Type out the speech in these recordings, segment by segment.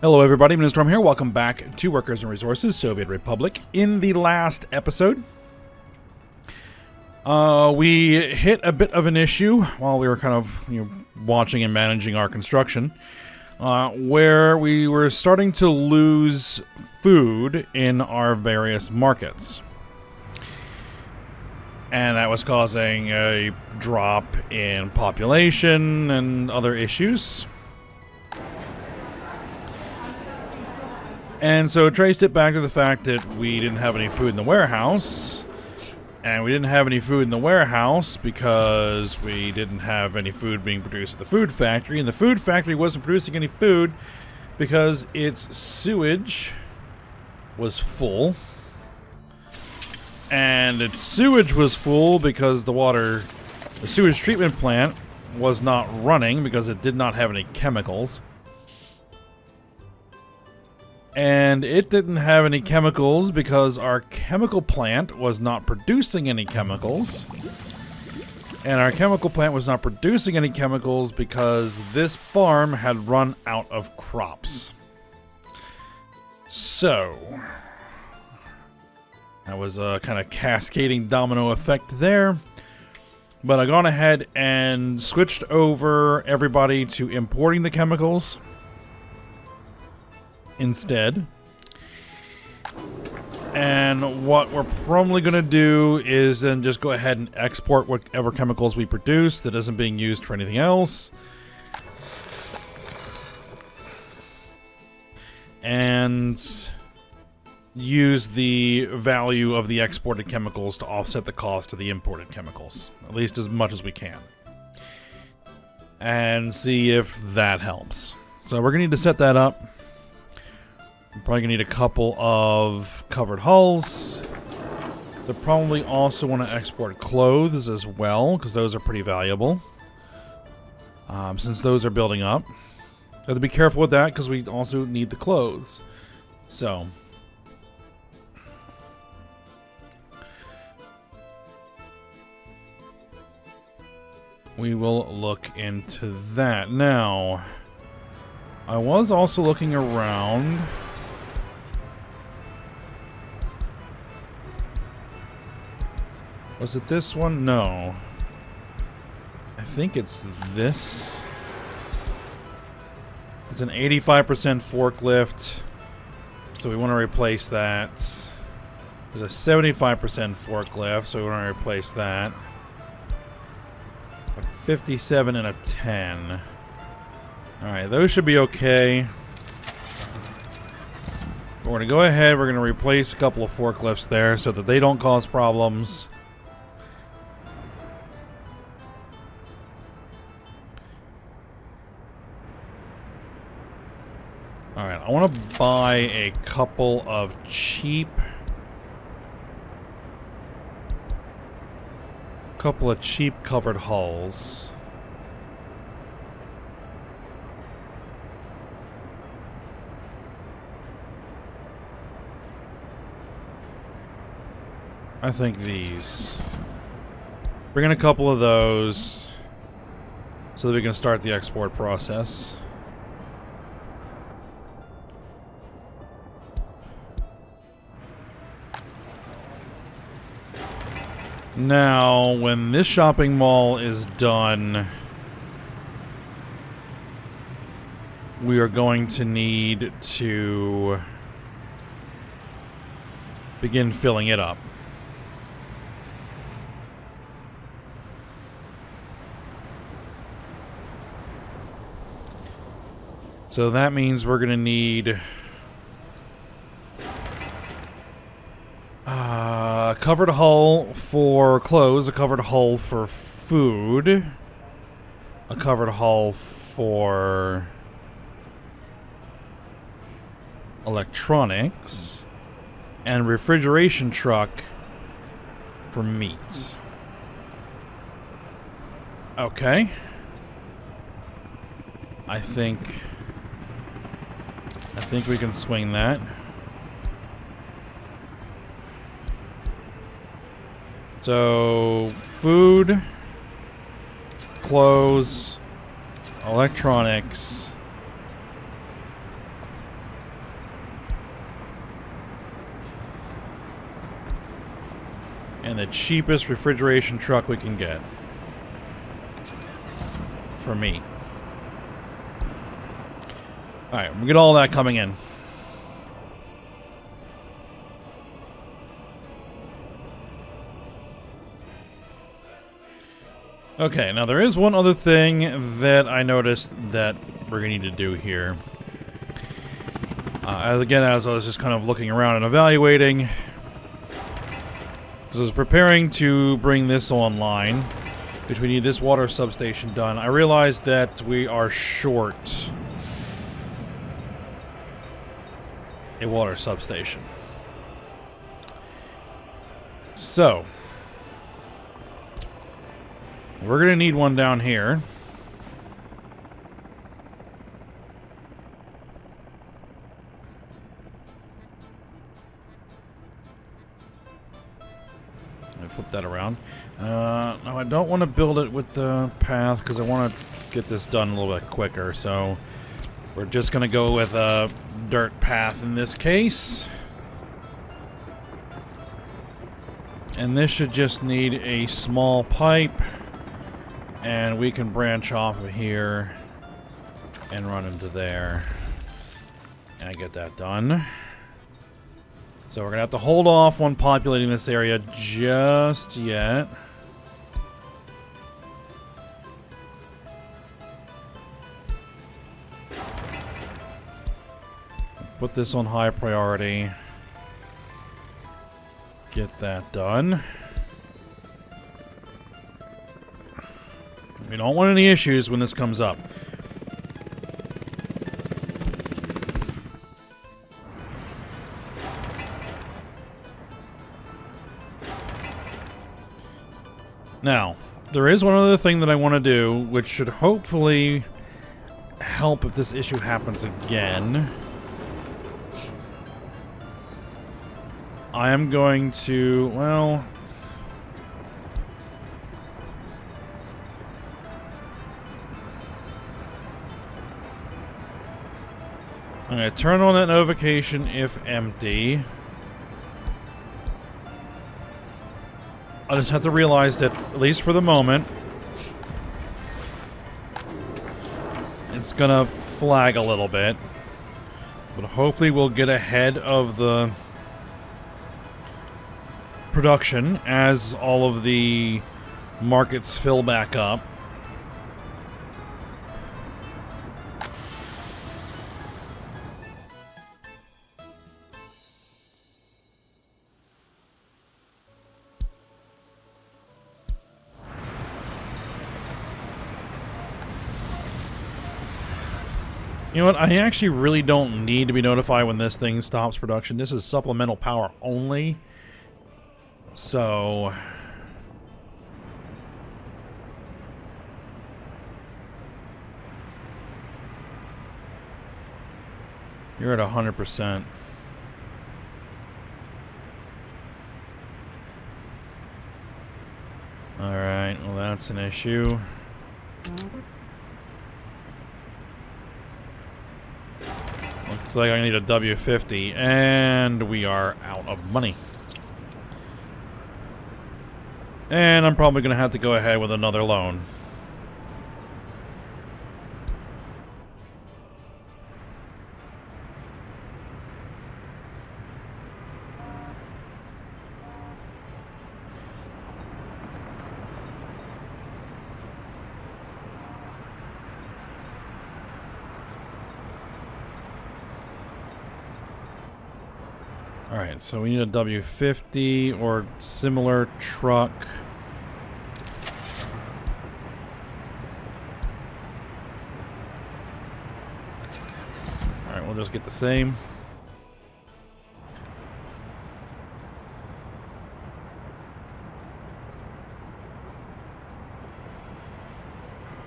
Hello everybody, Storm here. Welcome back to Workers and Resources, Soviet Republic. In the last episode, we hit a bit of an issue while we were kind of watching and managing our construction, where we were starting to lose food in our various markets. And that was causing a drop in population and other issues. And so traced it back to the fact that we didn't have any food in the warehouse. And we didn't have any food in the warehouse because we didn't have any food being produced at the food factory. And the food factory wasn't producing any food because its sewage was full. And its sewage was full because the sewage treatment plant was not running because it did not have any chemicals. And it didn't have any chemicals because our chemical plant was not producing any chemicals. And our chemical plant was not producing any chemicals because this farm had run out of crops. So, that was a kind of cascading domino effect there. But I've gone ahead and switched over everybody to importing the chemicals instead. And what we're probably going to do is then just go ahead and export whatever chemicals we produce that isn't being used for anything else. And use the value of the exported chemicals to offset the cost of the imported chemicals, at least as much as we can. And see if that helps. So we're going to need to set that up. I'm probably going to need a couple of covered hulls. They'll probably also want to export clothes as well, because those are pretty valuable. Since those are building up. Got to be careful with that, because we also need the clothes. So, we will look into that. Now, I was also looking around. Was it this one? No. I think it's this. It's an 85% forklift. So we want to replace that. There's a 75% forklift, so we want to replace that. A 57 and a 10. Alright, those should be okay. We're going to go ahead, we're going to replace a couple of forklifts there so that they don't cause problems. Alright, I want to buy a couple of cheap covered hulls. I think these. Bring in a couple of those so that we can start the export process. Now, when this shopping mall is done, we are going to need to begin filling it up. So that means we're going to need a covered hull for clothes, a covered hull for food, a covered hull for electronics, and refrigeration truck for meat. Okay. I think we can swing that. So, food, clothes, electronics, And the cheapest refrigeration truck we can get. For me. Alright, we get all that coming in. Okay, now there is one other thing that I noticed that we're going to need to do here. As I was just kind of looking around and evaluating, because I was preparing to bring this online, which we need this water substation done, I realized that we are short a water substation. So, we're going to need one down here. Let me flip that around. No, I don't want to build it with the path because I want to get this done a little bit quicker. So, we're just going to go with a dirt path in this case. And this should just need a small pipe. And we can branch off of here and run into there. And get that done. So we're going to have to hold off on populating this area just yet. Put this on high priority. Get that done. We don't want any issues when this comes up. Now, there is one other thing that I want to do, which should hopefully help if this issue happens again. I am going to, well... I'm going to turn on that notification if empty. I just have to realize that, at least for the moment, it's going to flag a little bit. But hopefully we'll get ahead of the production as all of the markets fill back up. You know what? I actually really don't need to be notified when this thing stops production. This is supplemental power only. So... you're at 100%. Alright, well that's an issue. Looks like I need a W50, and we are out of money. And I'm probably going to have to go ahead with another loan. Alright, so we need a W50 or similar truck. Alright, we'll just get the same.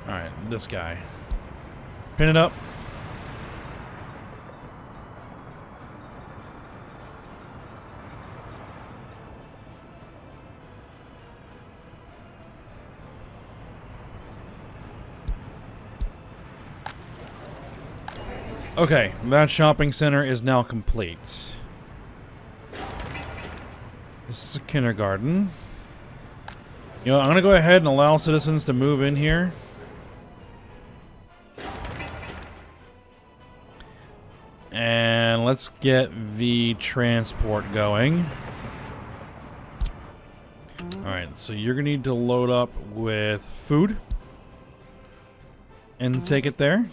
Alright, this guy. Pin it up. Okay, that shopping center is now complete. This is a kindergarten. You know, I'm going to go ahead and allow citizens to move in here. And let's get the transport going. Alright, so you're going to need to load up with food. And take it there.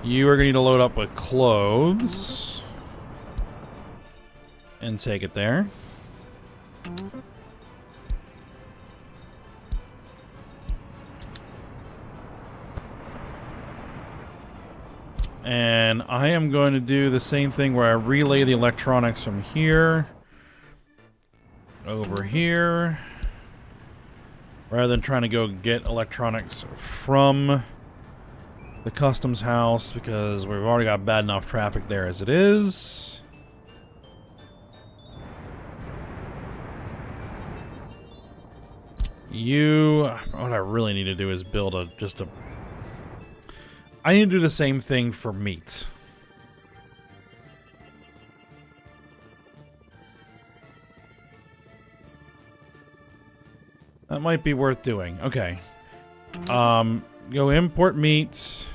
You are going to need to load up with clothes. And take it there. And I am going to do the same thing where I relay the electronics from here over here, rather than trying to go get electronics from the customs house, because we've already got bad enough traffic there as it is. What I really need to do is build I need to do the same thing for meat. That might be worth doing. Okay. Go import meat.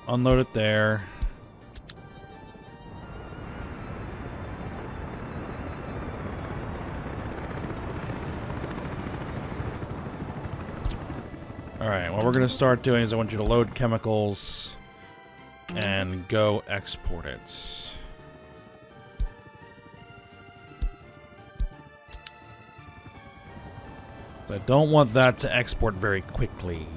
Unload it there. Alright, what we're going to start doing is I want you to load chemicals and go export it. I don't want that to export very quickly.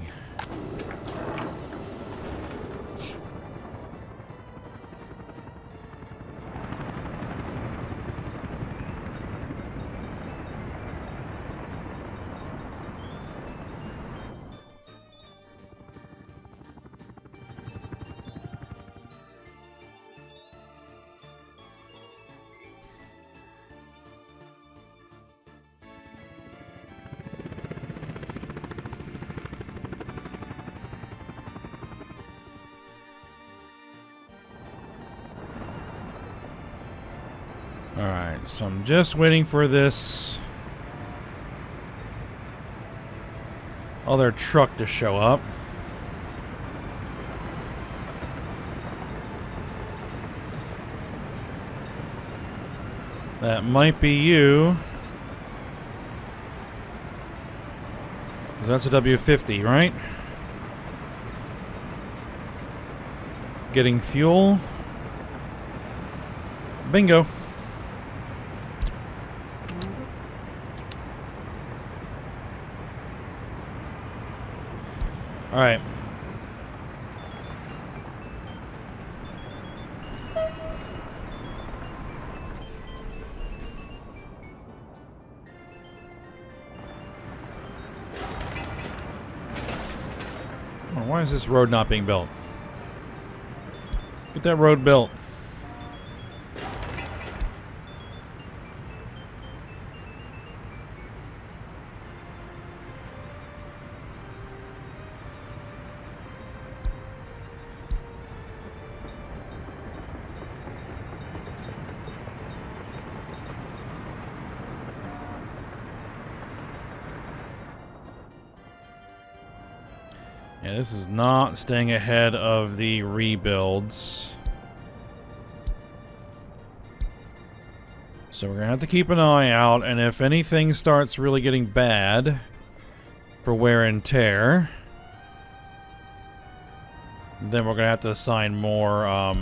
Alright, so I'm just waiting for this other truck to show up. That might be you. 'Cause that's a W50, right? Getting fuel. Bingo. All right. Oh, why is this road not being built? Get that road built. Yeah, this is not staying ahead of the rebuilds. So we're going to have to keep an eye out, and if anything starts really getting bad for wear and tear, then we're going to have to assign more,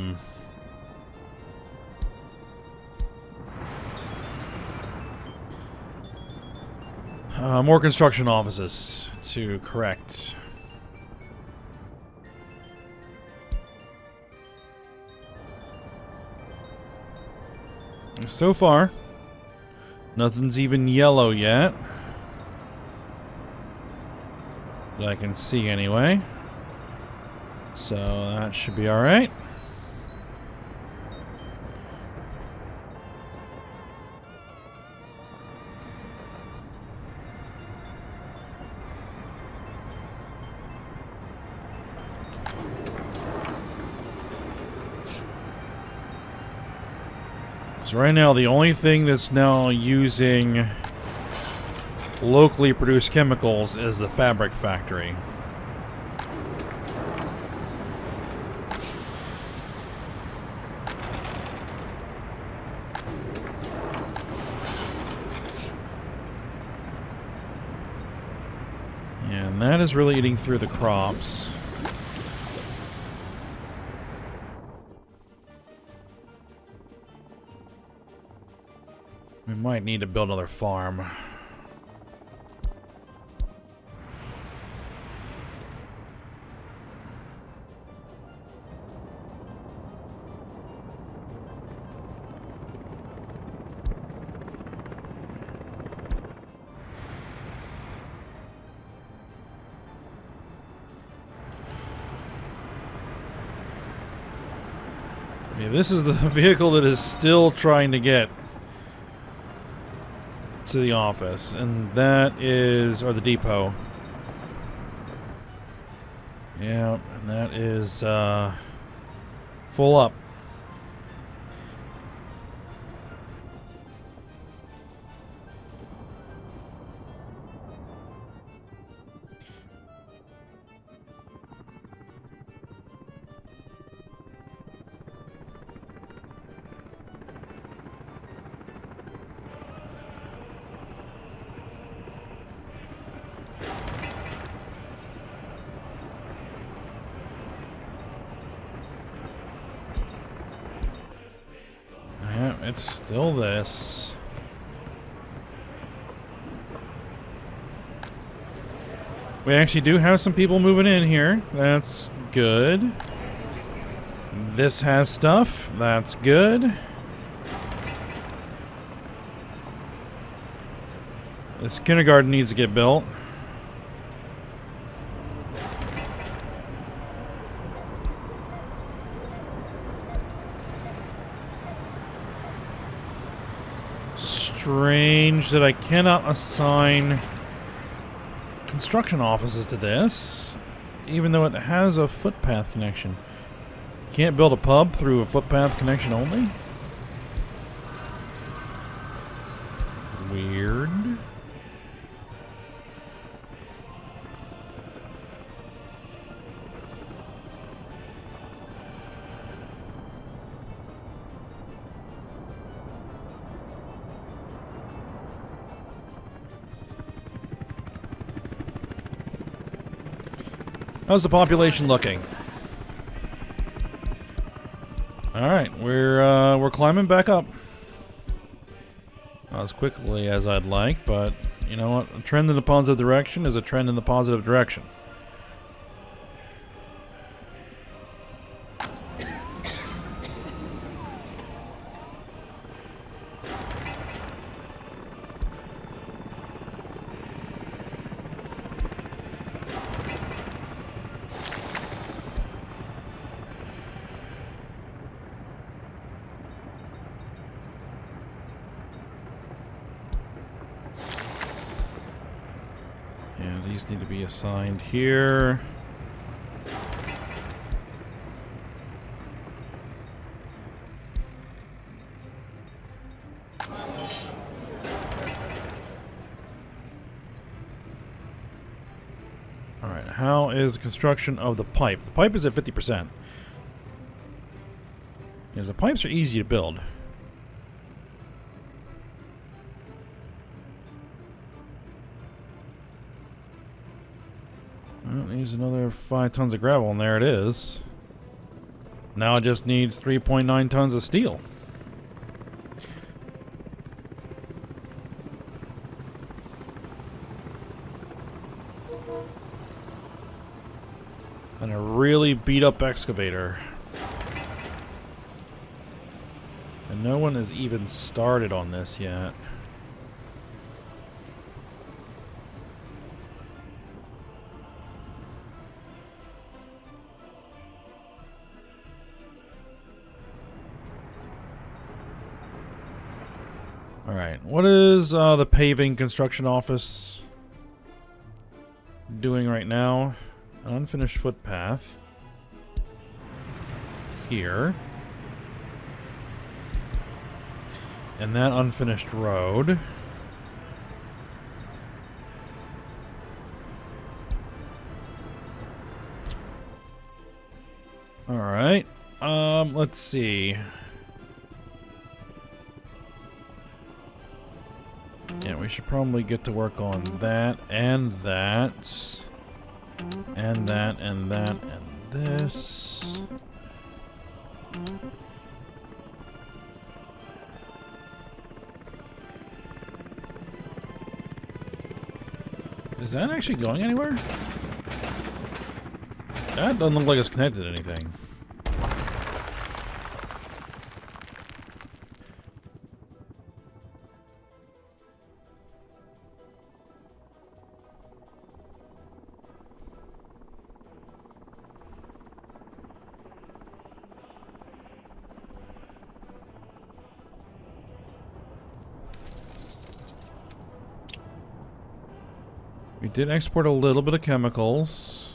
more construction offices to correct. So far, nothing's even yellow yet. That I can see anyway. So that should be alright. So right now, the only thing that's now using locally produced chemicals is the fabric factory. And that is really eating through the crops. We might need to build another farm. Yeah, this is the vehicle that is still trying to get to the office, and that is, or the depot. Yeah, and that is full up. Yeah, it's still this. We actually do have some people moving in here. That's good. This has stuff. That's good. This kindergarten needs to get built. Strange that I cannot assign construction offices to this, even though it has a footpath connection. Can't build a pub through a footpath connection only? Weird. How's the population looking? All right, we're climbing back up. Not as quickly as I'd like, but you know what? A trend in the positive direction is a trend in the positive direction. Yeah, these need to be assigned here. Alright, how is the construction of the pipe? The pipe is at 50%. Because the pipes are easy to build. Well, it needs another 5 tons of gravel, and there it is. Now it just needs 3.9 tons of steel. And a really beat up excavator. And no one has even started on this yet. Alright, what is the paving construction office doing right now? An unfinished footpath. Here. And that unfinished road. Alright. Let's see. Yeah, we should probably get to work on that and that. And that and that and this. Is that actually going anywhere? That doesn't look like it's connected to anything. We did export a little bit of chemicals.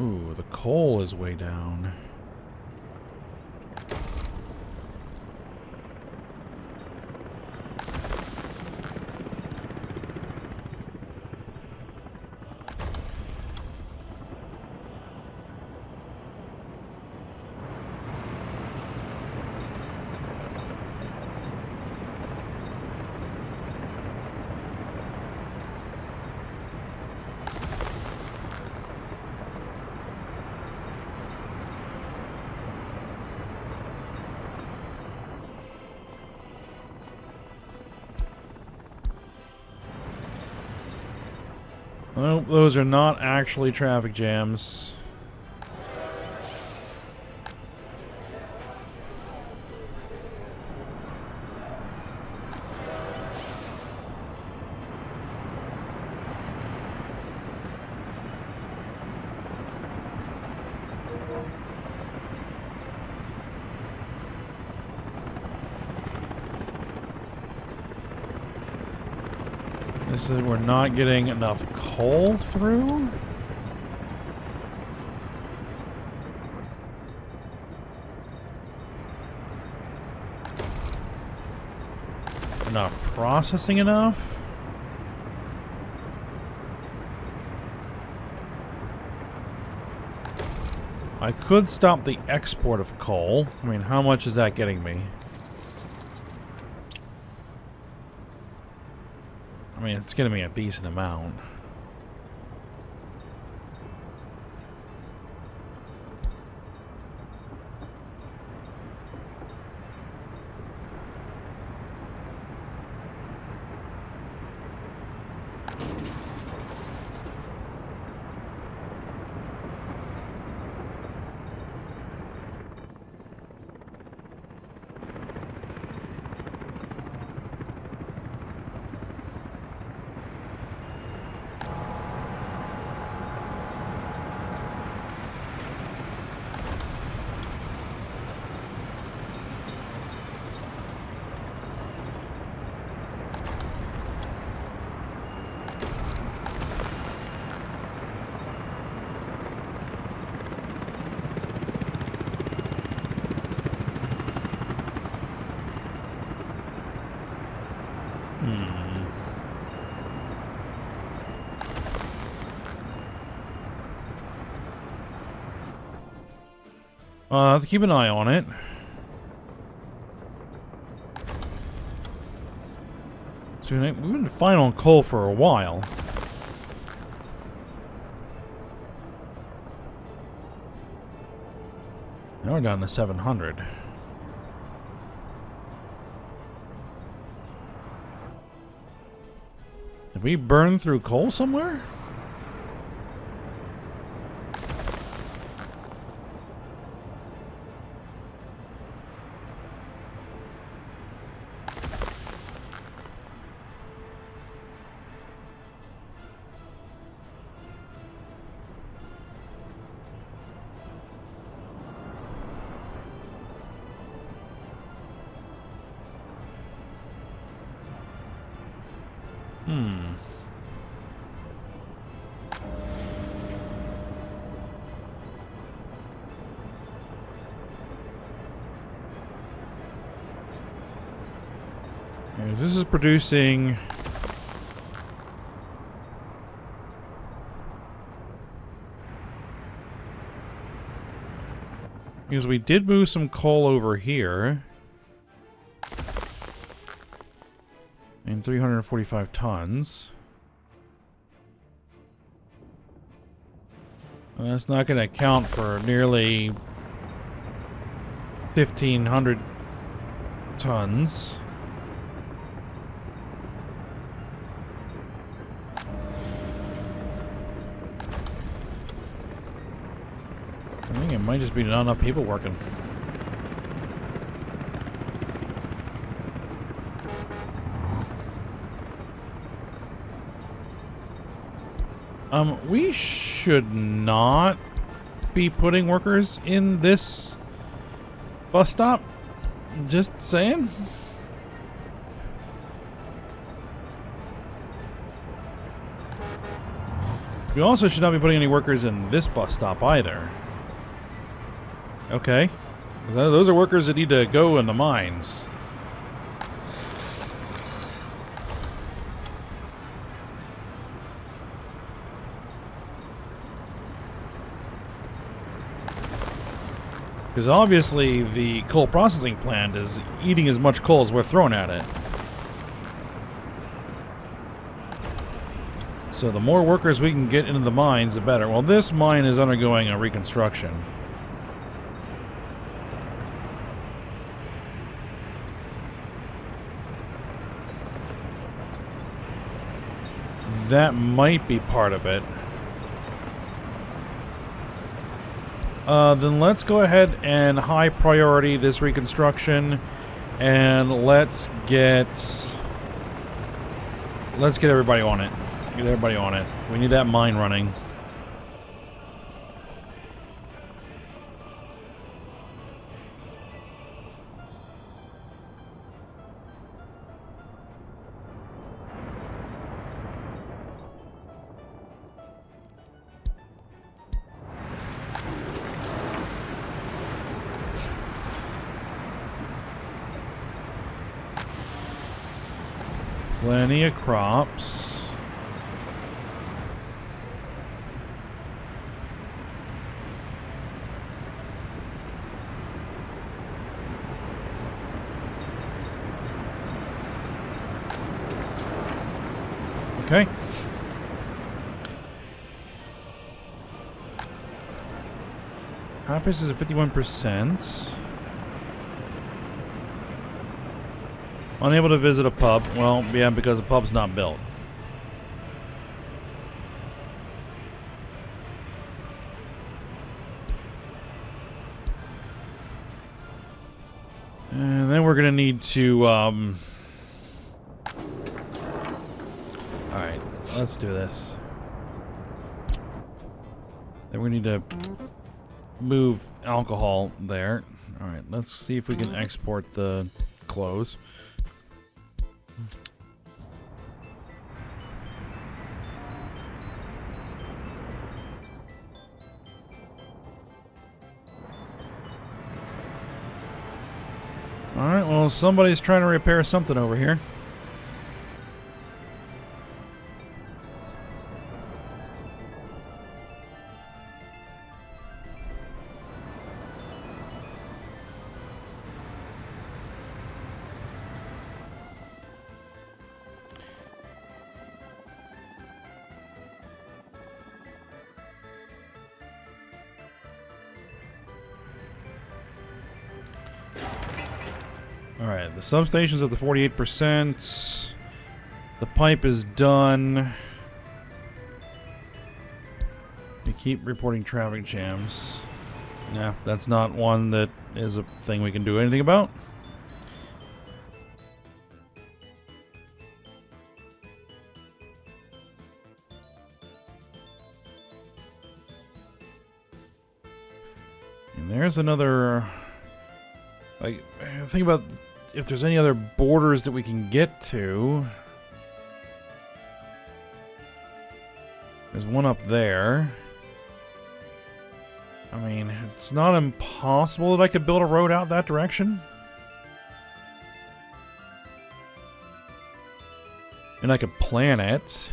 Ooh, the coal is way down. Well, those are not actually traffic jams. This is, we're not getting enough coal through? We're not processing enough? I could stop the export of coal. I mean, how much is that getting me? I mean, it's getting me a decent amount. I have to keep an eye on it. So we've been fine on coal for a while. Now we're down to 700. Did we burn through coal somewhere? Hmm. This is producing... Because we did move some coal over here. And 345 tons. Well, that's not going to account for nearly 1,500 tons. I think it might just be not enough people working. We should not be putting workers in this bus stop. Just saying. We also should not be putting any workers in this bus stop either. Okay. Those are workers that need to go in the mines. Because obviously the coal processing plant is eating as much coal as we're throwing at it. So the more workers we can get into the mines, the better. Well, this mine is undergoing a reconstruction. That might be part of it. Then let's go ahead and high priority this reconstruction, and let's get everybody on it. Get everybody on it. We need that mine running. Plenty of crops. Okay. Happiness is at 51%. Unable to visit a pub. Well, yeah, because the pub's not built. And then we're gonna need to, alright, let's do this. Then we need to move alcohol there. Alright, let's see if we can export the clothes. Alright, well, somebody's trying to repair something over here. Alright, the substation's at the 48%. The pipe is done. We keep reporting traffic jams. Nah, that's not one that is a thing we can do anything about. And there's another... Like, think about if there's any other borders that we can get to. There's one up there. I mean, it's not impossible that I could build a road out that direction. And I could plan it.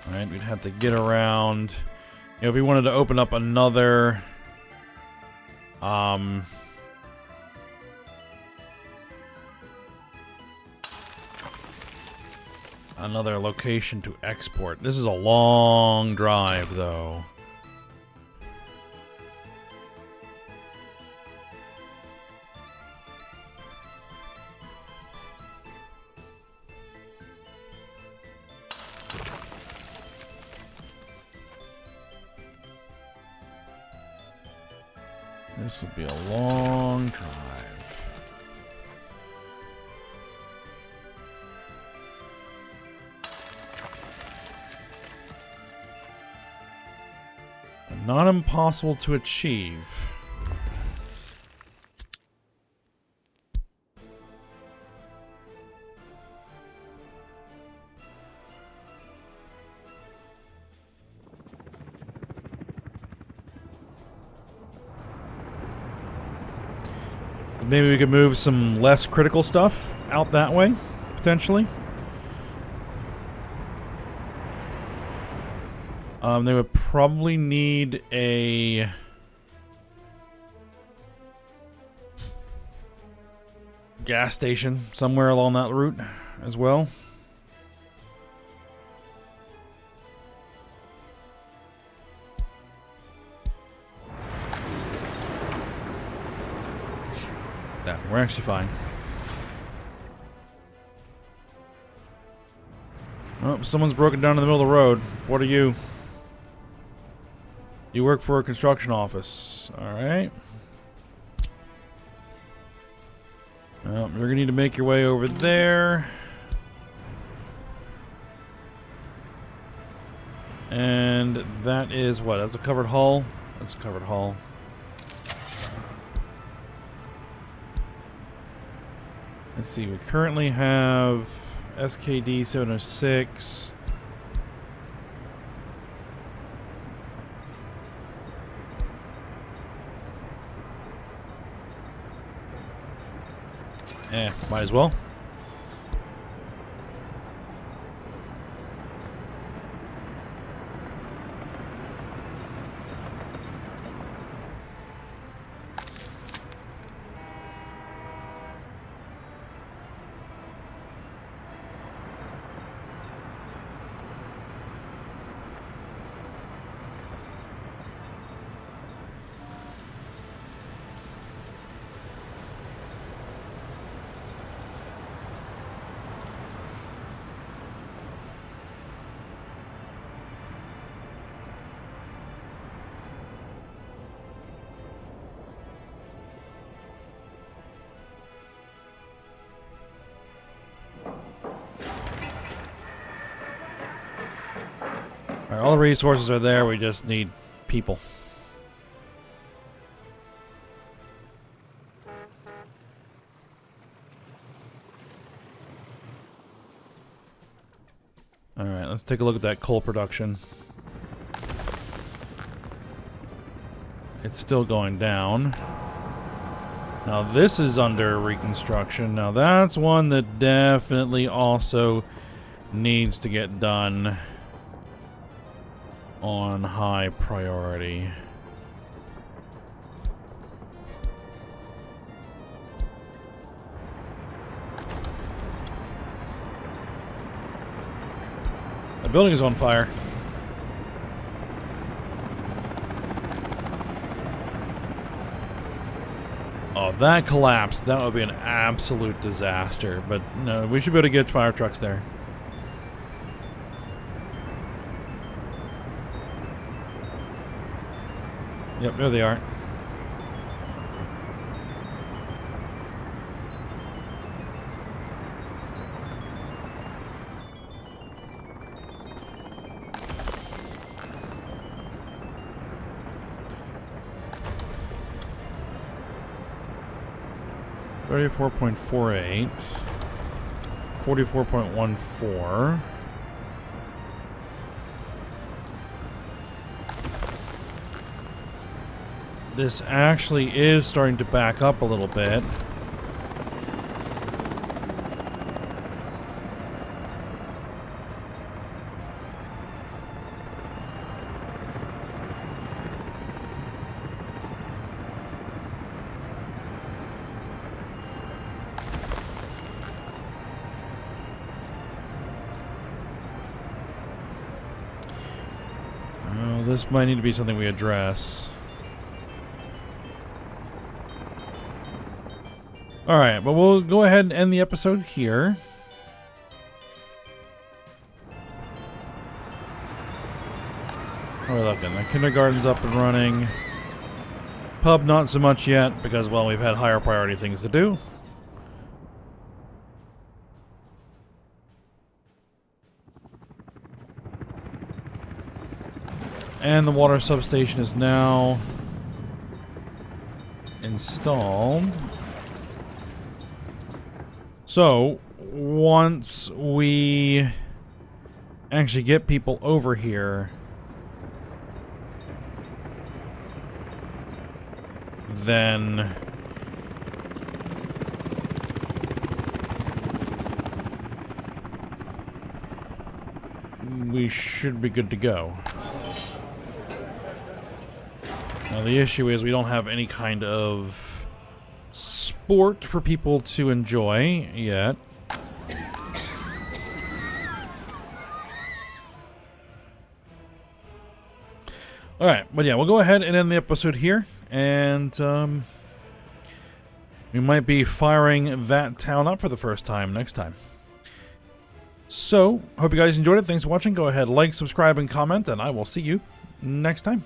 Alright, we'd have to get around. You know, if we wanted to open up another... another location to export. This is a long drive, though. This would be a long drive. And not impossible to achieve. Maybe we could move some less critical stuff out that way, potentially. They would probably need a... gas station somewhere along that route as well. We're actually fine. Oh, someone's broken down in the middle of the road. What are you? You work for a construction office. Alright. Well, you're gonna need to make your way over there. And that is what? That's a covered hull? That's a covered hull. Let's see, we currently have SKD 706. Might as well. Alright, all the resources are there, we just need people. Alright, let's take a look at that coal production. It's still going down. Now this is under reconstruction. Now that's one that definitely also needs to get done on high priority. The building is on fire. Oh, that collapsed. That would be an absolute disaster. But no, we should be able to get fire trucks there. Yep, there they are. 34.48. 44.14. This actually is starting to back up a little bit. Oh, this might need to be something we address. Alright, but we'll go ahead and end the episode here. How are we looking? The kindergarten's up and running. Pub not so much yet, because, well, we've had higher priority things to do. And the water substation is now installed. So, once we actually get people over here, then we should be good to go. Now the issue is we don't have any kind of sport for people to enjoy yet. Alright, but yeah, we'll go ahead and end the episode here, and we might be firing that town up for the first time next time. So, hope you guys enjoyed it. Thanks for watching. Go ahead, like, subscribe, and comment, and I will see you next time.